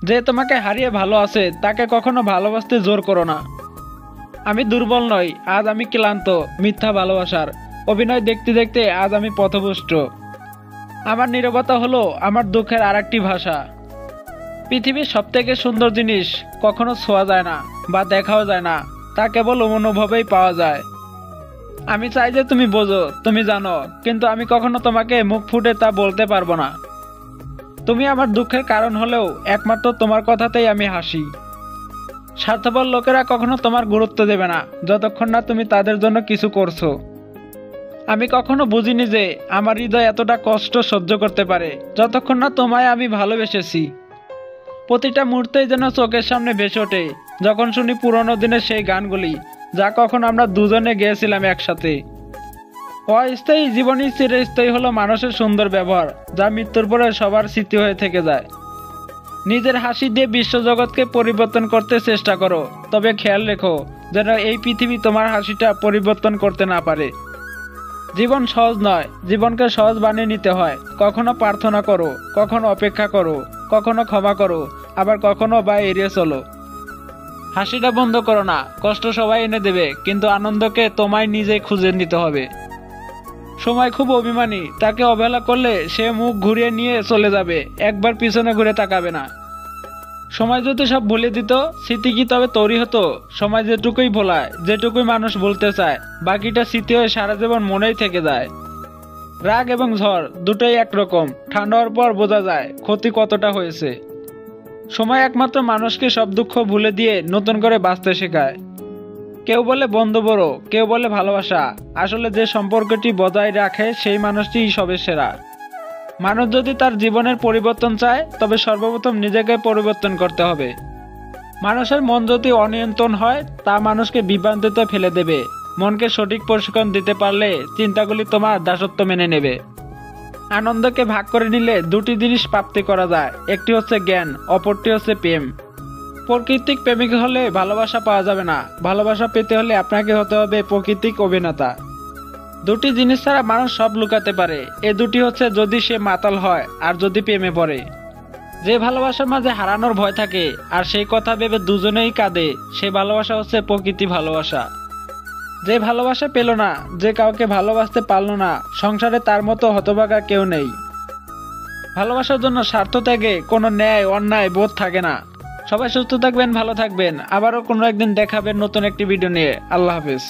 যে তোমাকে হারিয়ে ভালো আছে তাকে কখনো ভালোবাসতে জোর করো না। আমি দুর্বল নই, আজ আমি ক্লান্ত মিথ্যা ভালোবাসার অভিনয় দেখতে দেখতে আজ আমি পথভ্রষ্ট। আমার নীরবতা হলো আমার দুঃখের আরেকটি ভাষা। পৃথিবীর সবথেকে সুন্দর জিনিস কখনো ছোঁয়া যায় না বা দেখাও যায় না, তা কেবল অনুভবেই পাওয়া যায়। আমি চাই যে তুমি বোঝো, তুমি জানো, কিন্তু আমি কখনো তোমাকে মুখ ফুটে তা বলতে পারবো না। তুমি আমার দুঃখের কারণ হলেও একমাত্র তোমার কথাতেই আমি হাসি। স্বার্থপর লোকেরা কখনো তোমার গুরুত্ব দেবে না যতক্ষণ না তুমি তাদের জন্য কিছু করছো। আমি কখনো বুঝিনি যে আমার হৃদয় এতটা কষ্ট সহ্য করতে পারে যতক্ষণ না তোমায় আমি ভালোবেসেছি। প্রতিটা মুহূর্তেই যেন চোখের সামনে ভেসে ওঠে যখন শুনি পুরোনো দিনের সেই গানগুলি, যা কখন আমরা দুজনে গেয়েছিলাম একসাথে। অস্থায়ী জীবনই চিরস্থায়ী হলো মানুষের সুন্দর ব্যবহার, যা মৃত্যুর পরে সবার স্মৃতি হয়ে থেকে যায়। নিজের হাসি দিয়ে বিশ্বজগৎকে পরিবর্তন করতে চেষ্টা করো, তবে খেয়াল রেখো যেন এই পৃথিবী তোমার হাসিটা পরিবর্তন করতে না পারে। জীবন সহজ নয়, জীবনকে সহজ বানিয়ে নিতে হয়। কখনো প্রার্থনা করো, কখনো অপেক্ষা করো, কখনো ক্ষমা করো, আবার কখনো বা এড়িয়ে চলো। হাসিটা বন্ধ করো না, কষ্ট সবাই এনে দেবে, কিন্তু আনন্দকে তোমায় নিজেই খুঁজে নিতে হবে। সময় খুব অভিমানী, তাকে অবহেলা করলে সে মুখ ঘুরিয়ে নিয়ে চলে যাবে, একবার পিছনে ঘুরে তাকাবে না। সময় যদি সব ভুলে দিত, স্মৃতি কি তবে তৈরি হতো? সময় যেটুকুই ভোলায়, যেটুকুই মানুষ বলতে চায়, বাকিটা স্মৃতি হয়ে সারা জীবন মনেই থেকে যায়। রাগ এবং ঝড় দুটোই একরকম, ঠান্ডা হওয়ার পর বোঝা যায় ক্ষতি কতটা হয়েছে। সময় একমাত্র মানুষকে সব দুঃখ ভুলে দিয়ে নতুন করে বাঁচতে শেখায়। কেউ বলে বন্ধু বড়, কেউ বলে ভালোবাসা, আসলে যে সম্পর্কটি বজায় রাখে সেই মানুষটিই সবে সেরা। মানুষ যদি তার জীবনের পরিবর্তন চায়, তবে সর্বপ্রথম নিজেকে পরিবর্তন করতে হবে। মানুষের মন যদি অনিয়ন্ত্রণ হয়, তা মানুষকে বিভ্রান্তিতে ফেলে দেবে। মনকে সঠিক প্রশিক্ষণ দিতে পারলে চিন্তাগুলি তোমার দাসত্ব মেনে নেবে। আনন্দকে ভাগ করে নিলে দুটি জিনিস প্রাপ্তি করা যায়, একটি হচ্ছে জ্ঞান, অপরটি হচ্ছে প্রেম। প্রকৃতিক প্রেমিক হলে ভালোবাসা পাওয়া যাবে না, ভালোবাসা পেতে হলে আপনাকে হতে হবে প্রকৃতিক অভিনেতা। দুটি জিনিস ছাড়া মানুষ সব লুকাতে পারে, এ দুটি হচ্ছে যদি সে মাতাল হয় আর যদি প্রেমে পড়ে। যে ভালোবাসার মাঝে হারানোর ভয় থাকে আর সেই কথা ভেবে দুজনেই কাঁদে, সে ভালোবাসা হচ্ছে প্রকৃতি ভালোবাসা। যে ভালোবাসা পেল না, যে কাউকে ভালোবাসতে পারলো না, সংসারে তার মতো হতভাগা কেউ নেই। ভালোবাসার জন্য স্বার্থ ত্যাগে কোনো ন্যায় অন্যায় বোধ থাকে না। সবাই সুস্থ থাকবেন, ভালো থাকবেন, আবারও কোনো একদিন দেখাবেন নতুন একটি ভিডিও নিয়ে। আল্লাহ হাফেজ।